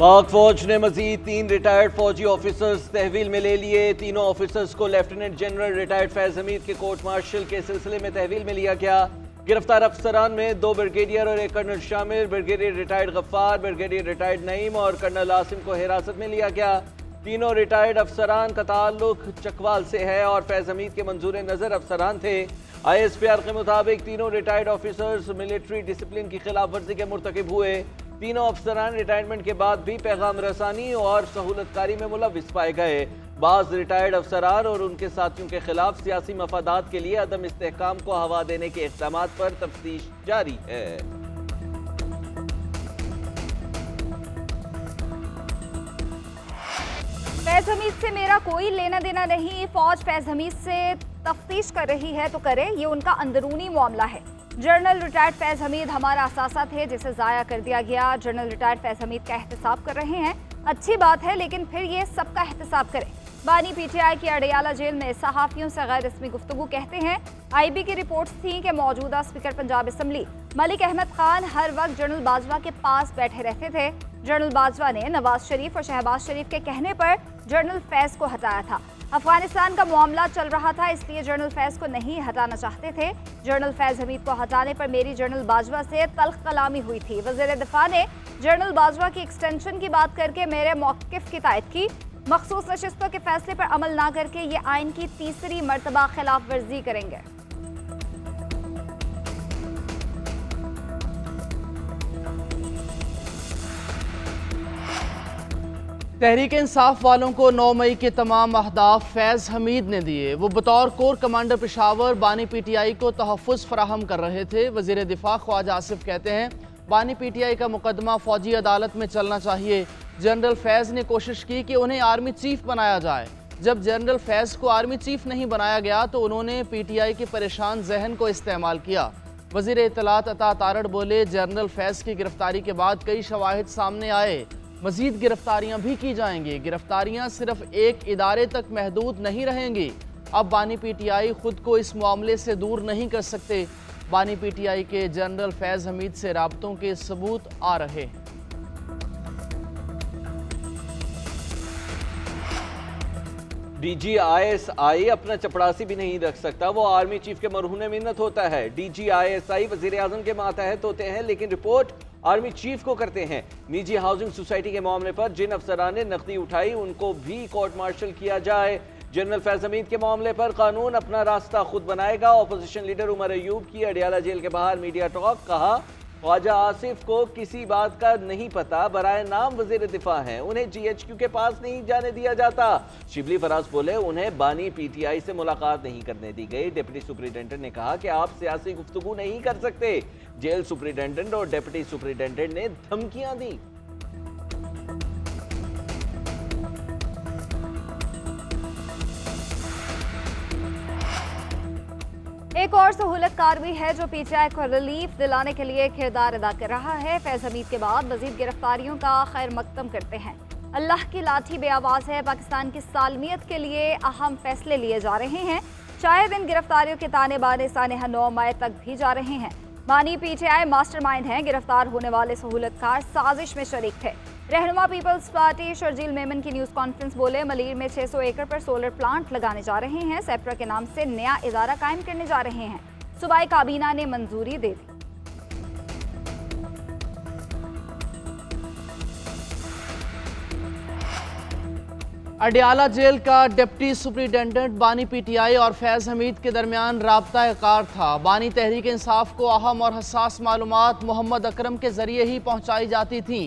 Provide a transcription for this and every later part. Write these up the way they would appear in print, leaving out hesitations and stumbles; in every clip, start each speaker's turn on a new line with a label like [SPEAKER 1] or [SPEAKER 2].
[SPEAKER 1] पाक फौज ने मजीद 3 रिटायर्ड फौजी ऑफिसर्स तहवील में ले लिए। तीनों ऑफिसर्स को lieutenant general retired Faiz Hamid के कोर्ट मार्शल के सिलसिले में तहवील में लिया गया। गिरफ्तार अफसरान में 2 ब्रिगेडियर और 1 कर्नल शामिल। Brigadier retired Ghaffar, brigadier retired Naeem और कर्नल आसिम को हिरासत में लिया गया। तीनों रिटायर्ड अफसरान का ताल्लुक चकवाल से है और फैज हमीद के मंजूर नजर अफसरान थे। ISPR के मुताबिक तीनों रिटायर्ड ऑफिसर्स मिलिट्री डिसिप्लिन की खिलाफ वर्जी के मुर्तकिब हुए। तीनों अफसरान रिटायरमेंट के बाद भी पैगाम रसानी और सहूलतकारी में मुलविस पाए गए। बाज़ रिटायर्ड अफसरान और उनके साथियों के खिलाफ सियासी मफादात के लिए अदम इस्तेहकाम को हवा देने के इक़दाम पर तफ्तीश जारी है।
[SPEAKER 2] फैज हमीद से मेरा कोई लेना देना नहीं। फौज फैज हमीद से तफ्तीश कर रही है तो करे, ये उनका अंदरूनी मामला है। जनरल रिटायर्ड फैज हमीद हमारा असासा थे जिसे ज़ाया कर दिया गया। जनरल रिटायर्ड फैज हमीद का एहतसाब कर रहे हैं, अच्छी बात है, लेकिन फिर ये सबका एहतसाब करें। बानी PTI की अडियाला जेल में सहाफ़ियों से गैर रस्मी गुफ्तगू कहते हैं। IB की रिपोर्ट्स थी कि मौजूदा स्पीकर पंजाब असम्बली मलिक अहमद खान हर वक्त जनरल बाजवा के पास बैठे रहते थे। जनरल बाजवा ने नवाज शरीफ और शहबाज शरीफ के कहने पर जनरल फैज को हटाया था। अफगानिस्तान का मामला चल रहा था, इसलिए जनरल फैज को नहीं हटाना चाहते थे। जनरल फैज हमीद को हटाने पर मेरी जनरल बाजवा से तल्ख कलामी हुई थी। वज़ीर दिफा ने जनरल बाजवा की एक्सटेंशन की बात करके मेरे मौक़िफ़ की तायद की। मखसूस नशिस्तों के फैसले पर अमल ना करके ये आइन की तीसरी मरतबा खिलाफ वर्जी करेंगे।
[SPEAKER 3] तहरीक इंसाफ वालों को 9 मई के तमाम अहदाफ फैज़ हमीद ने दिए। वो बतौर कोर कमांडर पेशावर बानी PTI को तहफ़्फ़ुज़ फराहम कर रहे थे। वज़ीर दिफा ख्वाजा आसिफ कहते हैं बानी PTI का मुकदमा फ़ौजी अदालत में चलना चाहिए। जनरल फैज़ ने कोशिश की कि उन्हें आर्मी चीफ बनाया जाए। जब जनरल फैज़ को आर्मी चीफ नहीं बनाया गया तो उन्होंने PTI के परेशान जहन को इस्तेमाल किया। वज़ीर इत्तलात अता तारड़ बोले जनरल फैज़ की गिरफ्तारी के बाद कई शवाहिद सामने आए, मजीद गिरफ्तारियां भी की जाएंगी। गिरफ्तारियां सिर्फ एक इदारे तक महदूद नहीं रहेंगी। अब बानी PTI खुद को इस मामले से दूर नहीं कर सकते। बानी PTI के जनरल फैज़ हमीद से राबतों के सबूत आ रहे हैं।
[SPEAKER 1] DG ISI अपना चपड़ासी भी नहीं रख सकता, वो आर्मी चीफ के मरहूने मिन्नत होता है। DG ISI वजीर आजम के मातहत होते हैं लेकिन रिपोर्ट आर्मी चीफ को करते हैं। निजी हाउसिंग सोसाइटी के मामले पर जिन अफसरान ने नकदी उठाई उनको भी कोर्ट मार्शल किया जाए। जनरल फैज हमीद के मामले पर कानून अपना रास्ता खुद बनाएगा। अपोजिशन लीडर उमर अयूब की अडियाला जेल के बाहर मीडिया टॉक, कहा ख्वाजा आसिफ को किसी बात का नहीं पता, बराए नाम वजीर दिफा हैं, उन्हें GHQ के पास नहीं जाने दिया जाता। शिबली फराज बोले उन्हें बानी PTI से मुलाकात नहीं करने दी गई। डिप्टी सुपरिटेंडेंट ने कहा कि आप सियासी गुफ्तगू नहीं कर सकते। जेल सुपरिटेंडेंट और डिप्टी सुपरिटेंडेंट ने धमकियां दी।
[SPEAKER 2] एक और सहूलतकार भी है जो PTI को रिलीफ दिलाने के लिए किरदार अदा कर रहा है। फैज हमीद के बाद मजीद गिरफ्तारियों का खैर मकदम करते हैं। अल्लाह की लाठी बेआवाज़ है। पाकिस्तान की सालमियत के लिए अहम फैसले लिए जा रहे हैं। चाहे दिन गिरफ्तारियों के ताने बाने सानेहा 9 मई तक भी जा रहे हैं। बानी PTI मास्टरमाइंड हैं। गिरफ्तार होने वाले सहूलतकार साजिश में शरीक थे। रहनुमा पीपल्स पार्टी शर्जील मेमन की न्यूज़ कॉन्फ्रेंस बोले मलीर में 600 एकड़ पर सोलर प्लांट लगाने जा रहे हैं। सेप्रा के नाम से नया इदारा कायम करने जा रहे हैं। सूबाई काबीना ने मंजूरी दे दी।
[SPEAKER 3] अडियाला जेल का डिप्टी सुपरिटेंडेंट बानी PTI और फैज़ हमीद के दरमियान राब्ता कार था। बानी तहरीक इंसाफ को अहम और हसास मालूमात मोहम्मद अकरम के जरिए ही पहुंचाई जाती थी।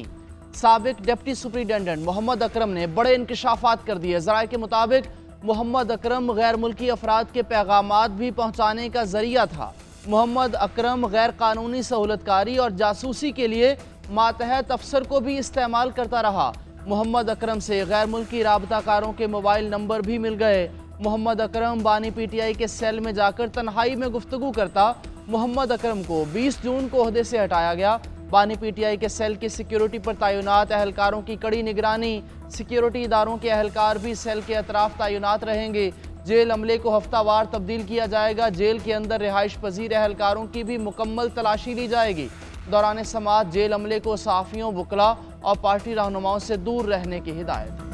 [SPEAKER 3] साबिक डिप्टी सुपरिटेंडेंट मोहम्मद अकरम ने बड़े इंकशाफात कर दिए। ज़राए के मुताबिक मोहम्मद अकरम गैर मुल्की अफराद के पैगामात भी पहुँचाने का जरिया था। मोहम्मद अकरम गैर कानूनी सहूलतकारी और जासूसी के लिए मातहत अफसर को भी इस्तेमाल करता रहा। मोहम्मद अकरम से गैर मुल्की राबताकारों के मोबाइल नंबर भी मिल गए। मोहम्मद अकरम बानी PTI के सेल में जाकर तन्हाई में गुफ्तगू करता। मोहम्मद अकरम को 20 जून को ओहदे से हटाया गया। बानी PTI के सेल की सिक्योरिटी पर तैनात अहलकारों की कड़ी निगरानी। सिक्योरिटी इदारों के अहलकार भी सेल के अतराफ तैनात रहेंगे। जेल अमले को हफ्तावार तब्दील किया जाएगा। जेल के अंदर रिहाइश पजीर अहलकारों की भी मुकम्मल तलाशी ली जाएगी। दौरान समाअत जेल अमले को सहाफ़ियों, वकला और पार्टी रहनुमाओं से दूर रहने की हिदायत।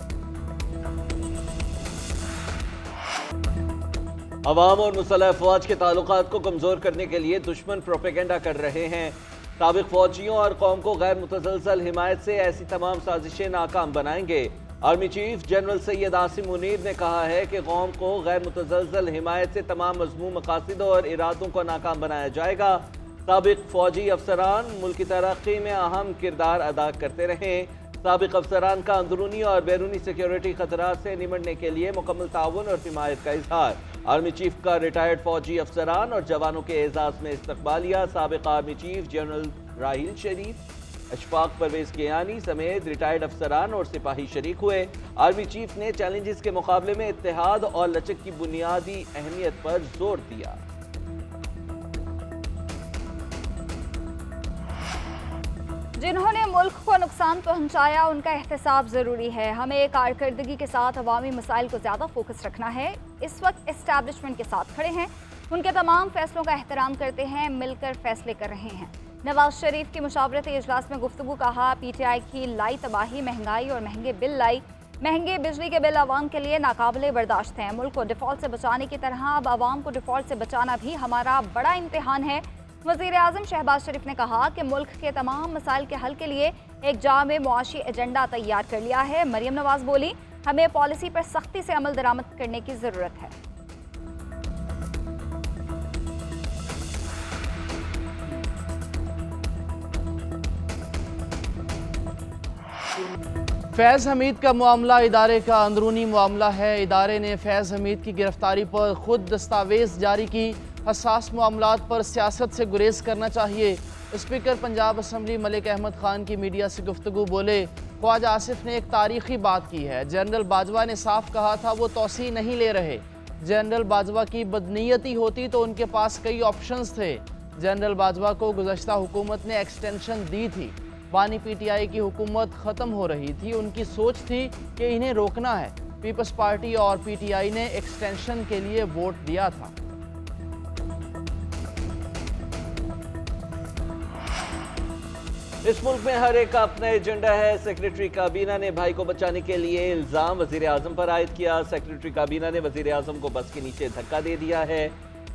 [SPEAKER 1] अवाम और मुसल्लह अफवाज के ताल्लुकात को कमज़ोर करने के लिए दुश्मन प्रोपेगेंडा कर रहे हैं। साबिक फौजियों और कौम को गैर मुतसलसल हिमायत से ऐसी तमाम साजिशें नाकाम बनाएंगे। Army chief general Syed Asim Munir ने कहा है कि कौम को गैर मुतसलसल हिमायत से तमाम मज़मूम मकासद और इरादों को नाकाम बनाया जाएगा। साबिक फौजी अफसरान मुल्क की तरक्की में अहम किरदार अदा करते रहें। साबिक अफसरान का अंदरूनी और बैरूनी सिक्योरिटी खतरात से निमटने के लिए मुकम्मल ताउन और हिमायत का इजहार। आर्मी चीफ का रिटायर्ड फौजी अफसरान और जवानों के एजाज में इस्तकबालिया। साबिक आर्मी चीफ जनरल राहिल शरीफ, अशफाक परवेज कियानी समेत रिटायर्ड अफसरान और सिपाही शरीक हुए। आर्मी चीफ ने चैलेंजेस के मुकाबले में इत्तेहाद और लचक की बुनियादी अहमियत पर जोर दिया।
[SPEAKER 2] जिन्होंने मुल्क को नुकसान पहुंचाया उनका एहतसाब ज़रूरी है। हमें कारकर्दगी के साथ अवामी मसाइल को ज़्यादा फोकस रखना है। इस वक्त इस्टेब्लिशमेंट के साथ खड़े हैं, उनके तमाम फैसलों का एहतराम करते हैं, मिलकर फैसले कर रहे हैं। नवाज शरीफ की मुशावरती इजलास में गुफ्तगू। कहा PTI की लाई तबाही, महंगाई और महंगे बिल लाई। महंगे बिजली के बिल आवाम के लिए नाकाबिले बर्दाश्त हैं। मुल्क को डिफ़ॉल्ट से बचाने की तरह अब आवाम को डिफ़ॉल्ट से बचाना भी हमारा बड़ा इम्तिहान है। वज़ीर आज़म शहबाज शरीफ ने कहा कि मुल्क के तमाम मसाइल के हल के लिए एक जामे मुआशी एजेंडा तैयार कर लिया है। मरियम नवाज बोली, हमें पॉलिसी पर सख्ती से अमल दरामद करने की ज़रूरत है।
[SPEAKER 3] फैज़ हमीद का मामला इदारे का अंदरूनी मामला है। इदारे ने फैज़ हमीद की गिरफ्तारी पर खुद दस्तावेज जारी की। हसास मामलात पर सियासत से गुरेज करना चाहिए। स्पीकर पंजाब असम्बली मलिक अहमद खान की मीडिया से गुफ्तगू। बोले, ख्वाजा आसिफ ने एक तारीखी बात की है। जनरल बाजवा ने साफ कहा था वो तौसी नहीं ले रहे। जनरल बाजवा की बदनीयती होती तो उनके पास कई ऑप्शंस थे। जनरल बाजवा को गुज़श्ता हुकूमत ने एक्सटेंशन दी थी। बानी PTI की हुकूमत ख़त्म हो रही थी, उनकी सोच थी कि इन्हें रोकना है। पीपल्स पार्टी और PTI ने एक्सटेंशन के लिए वोट दिया था।
[SPEAKER 1] इस मुल्क में हर एक का अपना एजेंडा है। सेक्रेटरी काबीना ने भाई को बचाने के लिए इल्ज़ाम वज़ीर आज़म पर आयद किया। सेक्रेटरी काबीना ने वज़ीर आज़म को बस के नीचे धक्का दे दिया है।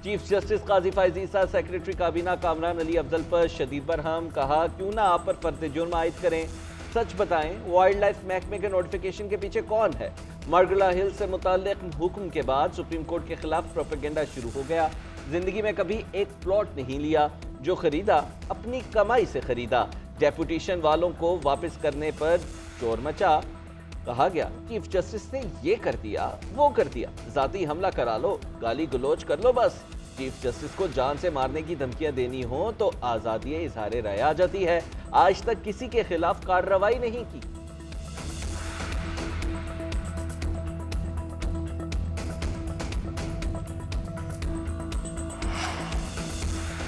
[SPEAKER 1] चीफ जस्टिस काजी फायज़ ईसा सेक्रेटरी काबीना कामरान अली अफजल पर शदीद बरहम। कहा, क्यों ना आप पर फर्द जुर्म आयद करें, सच बताएं, वाइल्ड लाइफ महकमे के नोटिफिकेशन के पीछे कौन है। मार्गला हिल से मुताल्लिक हुक्म के बाद सुप्रीम कोर्ट के खिलाफ प्रोपेगेंडा शुरू हो गया। जिंदगी में कभी एक प्लॉट नहीं लिया, जो खरीदा अपनी कमाई से खरीदा। डेपुटेशन वालों को वापस करने पर शोर मचा। कहा गया चीफ जस्टिस ने ये कर दिया, वो कर दिया, जाती हमला करा लो, गाली गलोच कर लो बस। चीफ जस्टिस को जान से मारने की धमकियां देनी हो तो आज़ादी इजहार राय आ जाती है। आज तक किसी के खिलाफ कार्रवाई नहीं की।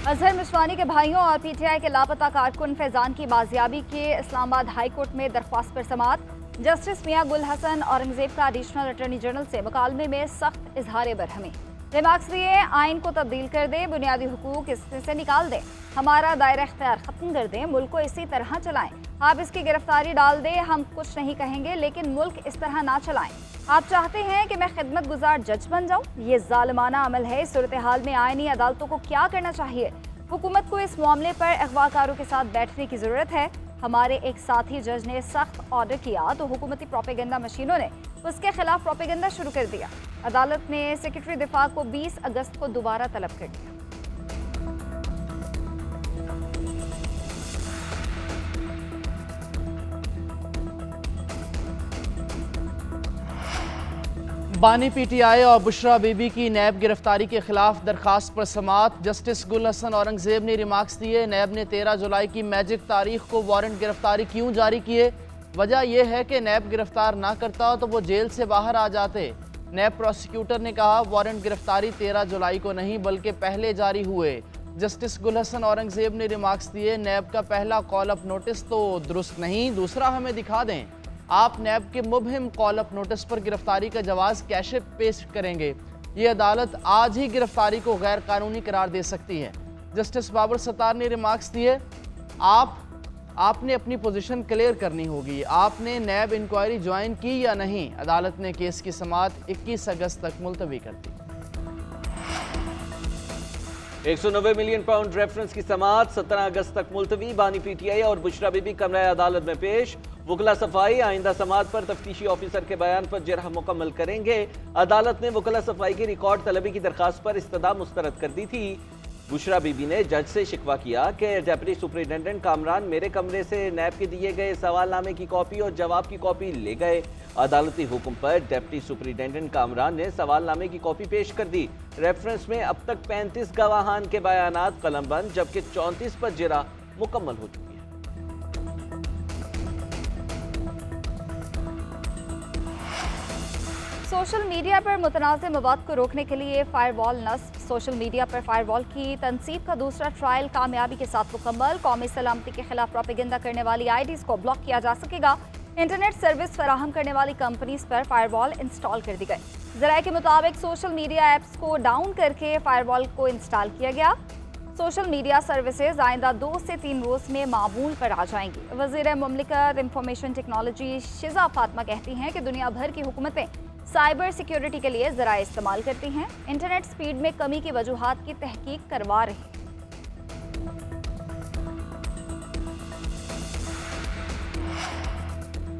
[SPEAKER 2] अजहर मिशवानी के भाइयों और PTI के लापता कारकुन फैजान की बाजियाबी के इस्लामाबाद हाई कोर्ट में दरख्वास्त पर समाअत। जस्टिस मियां गुल हसन औरंगजेब का एडिशनल अटॉर्नी जनरल से मुकालमे में सख्त इजहार बरहमी। रिमार्क्स दिए, आइन को तब्दील कर दें, बुनियादी हुकूक इसमें से निकाल दें, हमारा दायरा इख्तियार खत्म कर दें, मुल्क को इसी तरह चलाएं। आप इसकी गिरफ्तारी डाल दें, हम कुछ नहीं कहेंगे, लेकिन मुल्क इस तरह ना चलाएं। आप चाहते हैं कि मैं खिदमत गुजार जज बन जाऊं? ये जालिमाना अमल है। इस सूरत हाल में आईनी अदालतों को क्या करना चाहिए? हुकूमत को इस मामले पर अगवाकारों के साथ बैठने की ज़रूरत है। हमारे एक साथी जज ने सख्त ऑर्डर किया तो हुकूमती प्रोपेगेंडा मशीनों ने उसके खिलाफ प्रोपेगेंडा शुरू कर दिया। अदालत ने सेक्रेटरी दिफा को 20 अगस्त को दोबारा तलब कर दिया।
[SPEAKER 3] बानी PTI और बुशरा बीबी की नैब गिरफ्तारी के खिलाफ दरखास्त पर समाअत। जस्टिस गुल हसन औरंगजेब ने रिमार्क्स दिए, नैब ने 13 जुलाई की मैजिक तारीख को वारंट गिरफ्तारी क्यों जारी किए? वजह यह है कि नैब गिरफ्तार ना करता तो वो जेल से बाहर आ जाते। नैब प्रोसिक्यूटर ने कहा वारंट गिरफ्तारी 13 जुलाई को नहीं बल्कि पहले जारी हुए। जस्टिस गुल हसन औरंगजेब ने रिमार्क्स दिए, नैब का पहला कॉल अप नोटिस तो दुरुस्त नहीं, दूसरा हमें दिखा दें। आप नैब के मुबहिम कॉल अप नोटिस पर गिरफ्तारी का जवाज़ कैसे पेश करेंगे? ये अदालत आज ही गिरफ्तारी को गैर कानूनी करार दे सकती है। जस्टिस बाबर सत्तार ने रिमार्क्स दिए, आप आपने अपनी पोजीशन क्लियर करनी होगी। आपने नैब इंक्वायरी ज्वाइन की या नहीं? अदालत ने केस की समाअत 21 अगस्त तक मुलतवी कर दी।
[SPEAKER 1] 190 मिलियन पाउंड रेफरेंस की समाअत 17 अगस्त तक मुलतवी। बानी पीटीआई और बुशरा बीबी कमरा अदालत में पेश। वकला सफाई आइंदा समाअत पर तफ्तीशी ऑफिसर के बयान पर जरह मुकम्मल करेंगे। अदालत ने वकला सफाई की रिकॉर्ड तलबी की दरखास्त पर इस्तदा मुस्तरद कर दी थी। बुशरा बीबी ने जज से शिकवा किया कि डेप्टी सुपरिटेंडेंट कामरान मेरे कमरे से नैब के दिए गए सवालनामे की कॉपी और जवाब की कॉपी ले गए। अदालती हुक्म पर डेप्टी सुपरिटेंडेंट कामरान ने सवालनामे की कॉपी पेश कर दी। रेफरेंस में अब तक 35 गवाहान के बयानात कलमबंद, जबकि 34 पर जरा मुकम्मल हो चुकी है।
[SPEAKER 2] सोशल मीडिया पर मुतनाज़ मवाद को रोकने के लिए फायरवॉल नस्ब। सोशल मीडिया पर फायरवॉल की तनसीब का दूसरा ट्रायल कामयाबी के साथ मुकम्मल। कौमी सलामती के खिलाफ प्रोपेगेंडा करने वाली आईडीज़ को ब्लॉक किया जा सकेगा। इंटरनेट सर्विस फराहम करने वाली कंपनीज पर फायरवॉल इंस्टॉल कर दी गई। ज़राए के मुताबिक सोशल मीडिया ऐप्स को डाउन करके फायरवॉल को इंस्टॉल किया गया। सोशल मीडिया सर्विसेज आइंदा 2 से 3 रोज़ में मामूल पर आ जाएंगी। वज़ीर मुमलिकत इंफॉर्मेशन टेक्नोलॉजी शिजा फातिमा कहती हैं कि दुनिया भर की हुकूमतें साइबर सिक्योरिटी के लिए ज़राए इस्तेमाल करती हैं। इंटरनेट स्पीड में कमी की वजूहात की तहकीक करवा रही हैं।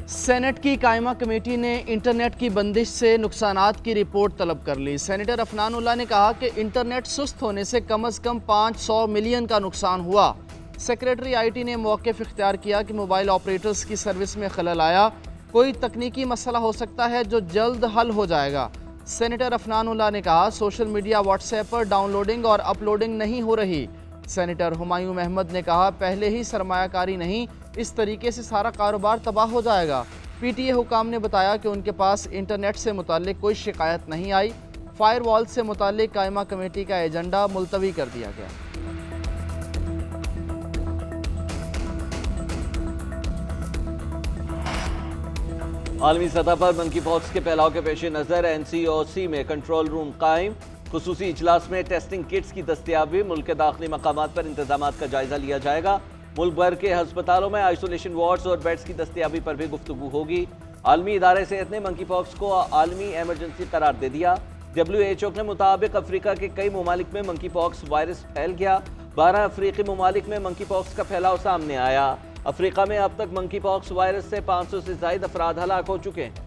[SPEAKER 3] सेनेट की कायमा कमेटी ने इंटरनेट की बंदिश से नुकसानात की रिपोर्ट तलब कर ली। सेनेटर अफनानुल्लाह ने कहा कि इंटरनेट सुस्त होने से कम 500 मिलियन का नुकसान हुआ। सेक्रेटरी आईटी ने मौक़िफ़ इख्तियार किया कि मोबाइल ऑपरेटर्स की सर्विस में खलल आया। कोई तकनीकी मसला हो सकता है जो जल्द हल हो जाएगा। सेनेटर अफनानुल्लाह ने कहा सोशल मीडिया व्हाट्सएप पर डाउनलोडिंग और अपलोडिंग नहीं हो रही। सेनेटर हुमायूं अहमद ने कहा पहले ही सरमायाकारी नहीं, इस तरीके से सारा कारोबार तबाह हो जाएगा। पीटीए हुकाम ने बताया कि उनके पास इंटरनेट से मुताल्लिक कोई शिकायत नहीं आई। फायरवॉल से मुताल्लिक कायमा कमेटी का एजेंडा मुलतवी कर दिया गया।
[SPEAKER 1] आलमी सतह पर मंकी पॉक्स के फैलाव के पेश नज़र NCOC में कंट्रोल रूम कायम। खुसूसी इजलास में टेस्टिंग किट्स की दस्तियाबी, मुल्क के दाखिली मकामात पर इंतजामात का जायजा लिया जाएगा। मुल्क भर के हस्पतालों में आइसोलेशन वार्ड्स और बेड्स की दस्तियाबी पर भी गुफ्तगू होगी। आलमी इदारे सेहत ने मंकी पॉक्स को आलमी एमरजेंसी करार दे दिया। WHO के मुताबिक अफ्रीका के कई ममालिक में मंकी पॉक्स वायरस फैल गया। 12 अफ्रीकी ममालिक में मंकी पॉक्स का फैलाव सामने आया। अफ्रीका में अब तक मंकी पॉक्स वायरस से 500 से ज्यादा अफराद हलाक हो चुके हैं।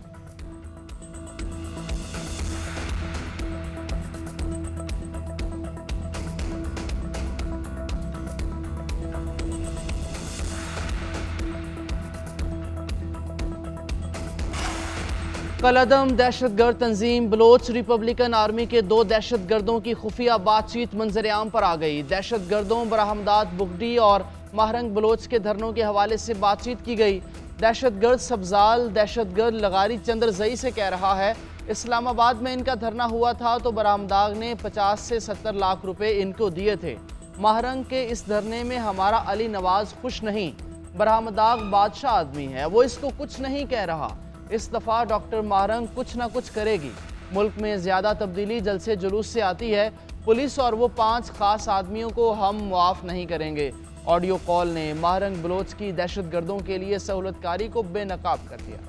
[SPEAKER 3] कलअदम दहशतगर्द तंजीम बलोच रिपब्लिकन आर्मी के 2 दहशतगर्दों की खुफिया बातचीत मंजरेआम पर आ गई। दहशतगर्दों बराहमदाद बुगडी और महरंग बलोच के धरनों के हवाले से बातचीत की गई। दहशतगर्द सब्जाल दहशतगर्द लगारी चंद्रजई से कह रहा है इस्लामाबाद में इनका धरना हुआ था तो बराहमदाग ने 50 से 70 लाख रुपए इनको दिए थे। महरंग के इस धरने में हमारा अली नवाज खुश नहीं। बराहमदाग बादशाह आदमी है, वो इसको कुछ नहीं कह रहा। इस दफ़ा डॉक्टर महरंग कुछ ना कुछ करेगी। मुल्क में ज़्यादा तब्दीली जलसे जुलूस से आती है। पुलिस और वो 5 खास आदमियों को हम मुआफ़ नहीं करेंगे। ऑडियो कॉल ने महरंग बलोच की दहशतगर्दों के लिए सहूलतकारी को बेनकाब कर दिया।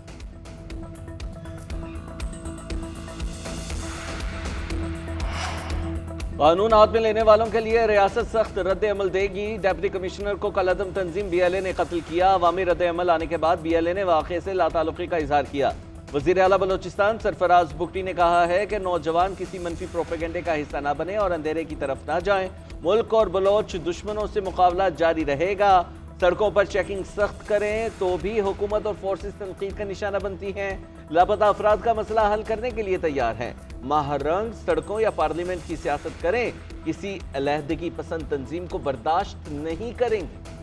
[SPEAKER 1] कानून हाथ में लेने वालों के लिए रियासत सख्त रद्द अमल देगी। डिप्टी कमिश्नर को कलअदम तंजीम BLA ने कत्ल किया। अवामी रद्द अमल आने के बाद BLA ने वाक़े से लाताल्लुक़ी का इजहार किया। वज़ीर आला बलोचिस्तान सरफराज बुगटी ने कहा है कि नौजवान किसी मनफी प्रोपेगेंडे का हिस्सा न बने और अंधेरे की तरफ न जाएं। मुल्क और बलोच दुश्मनों से मुकाबला जारी रहेगा। सड़कों पर चेकिंग सख्त करें तो भी हुकूमत और फोर्सेस तनकीद का निशाना बनती हैं। लापता अफराद का मसला हल करने के लिए तैयार हैं। महरंग सड़कों या पार्लियामेंट की सियासत करें, किसी अलहदगी पसंद तंजीम को बर्दाश्त नहीं करेंगे।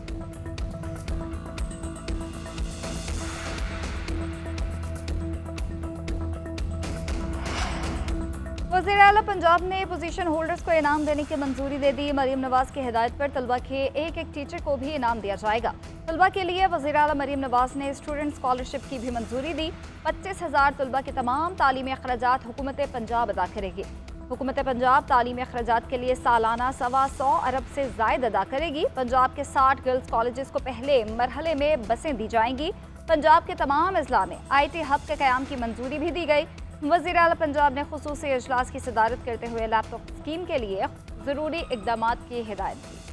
[SPEAKER 2] वज़ीर आला पंजाब ने पोजीशन होल्डर्स को इनाम देने की मंजूरी दे दी। मरीम नवाज की हिदायत पर तलबा के एक टीचर को भी इनाम दिया जाएगा। तलबा के लिए वज़ीर आला मरीम नवाज ने स्टूडेंट स्कॉलरशिप की भी मंजूरी दी। 25,000 तलबा के तमाम तालीमी अखराजात हुकूमत पंजाब अदा करेगी। हुकूमत पंजाब तालीमी अखराजात के लिए सालाना 125 अरब से ज़ायद अदा करेगी। पंजाब के 60 गर्ल्स कॉलेजेस को पहले मरहले में बसें दी जाएंगी। पंजाब के तमाम अजला में IT हब के क़याम की मंजूरी भी दी गई। वज़ीर आला पंजाब ने खुसूसी इजलास की सदारत करते हुए लैपटॉप स्कीम के लिए ज़रूरी इक़दाम की हिदायत दी।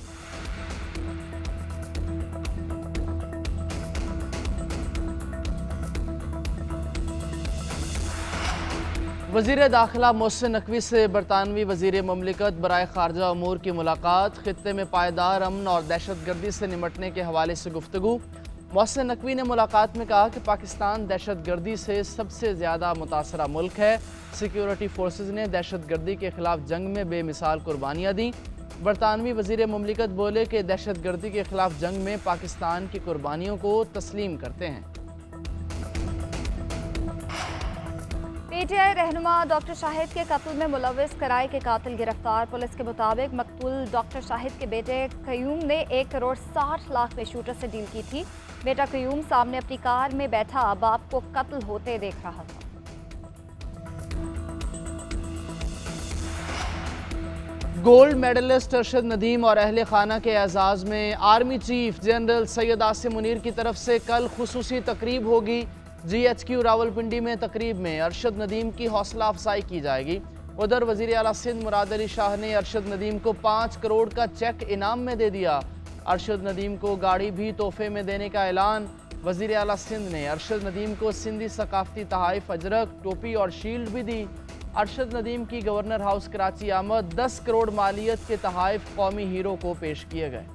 [SPEAKER 3] वज़ीर दाखिला मोहसिन नकवी से बरतानवी वज़ीर ममलिकत बराए खारजा अमूर की मुलाकात। खित्ते में पायदार अमन और दहशत गर्दी से निमटने के हवाले से गुफ्तगू। मोहसिन नकवी ने मुलाकात में कहा कि पाकिस्तान दहशत गर्दी से सबसे ज़्यादा मुतासरा मुल्क है। सिक्योरिटी फोर्सेज ने दहशत गर्दी के खिलाफ जंग में बेमिसाल कुर्बानियाँ दी। बरतानवी वज़ीर ममलिकत बोले कि दहशत गर्दी के खिलाफ जंग में पाकिस्तान की कुर्बानियों को तस्लीम करते हैं।
[SPEAKER 2] PTI रहनुमा डॉक्टर शाहिद के कत्ल में मुलविस कराए के कातिल गिरफ्तार। पुलिस के मुताबिक मकतूल डॉक्टर शाहिद के बेटे कयूम ने 1 करोड़ 60 लाख में शूटर से डील की थी। बेटा कयूम सामने अपनी कार में बैठा बाप को कत्ल होते देख रहा था।
[SPEAKER 3] गोल्ड मेडलिस्ट अरशद नदीम और अहले खाना के एजाज़ में army chief general Syed Asim Munir की तरफ से कल खुसूसी तकरीब होगी। GHQ रावलपिंडी में तकरीब में अरशद नदीम की हौसला अफजाई की जाएगी। उधर वज़ीर आला सिंध मुराद अली शाह ने अरशद नदीम को 5 करोड़ का चेक इनाम में दे दिया। अरशद नदीम को गाड़ी भी तोहफे में देने का ऐलान। वज़ीर आला सिंध ने अरशद नदीम को सिंधी सकाफती तहाइफ अजरक, टोपी और शील्ड भी दी। अरशद नदीम की गवर्नर हाउस कराची आमद 10 करोड़ मालियत के तहाइफ कौमी हीरो को पेश किए गए।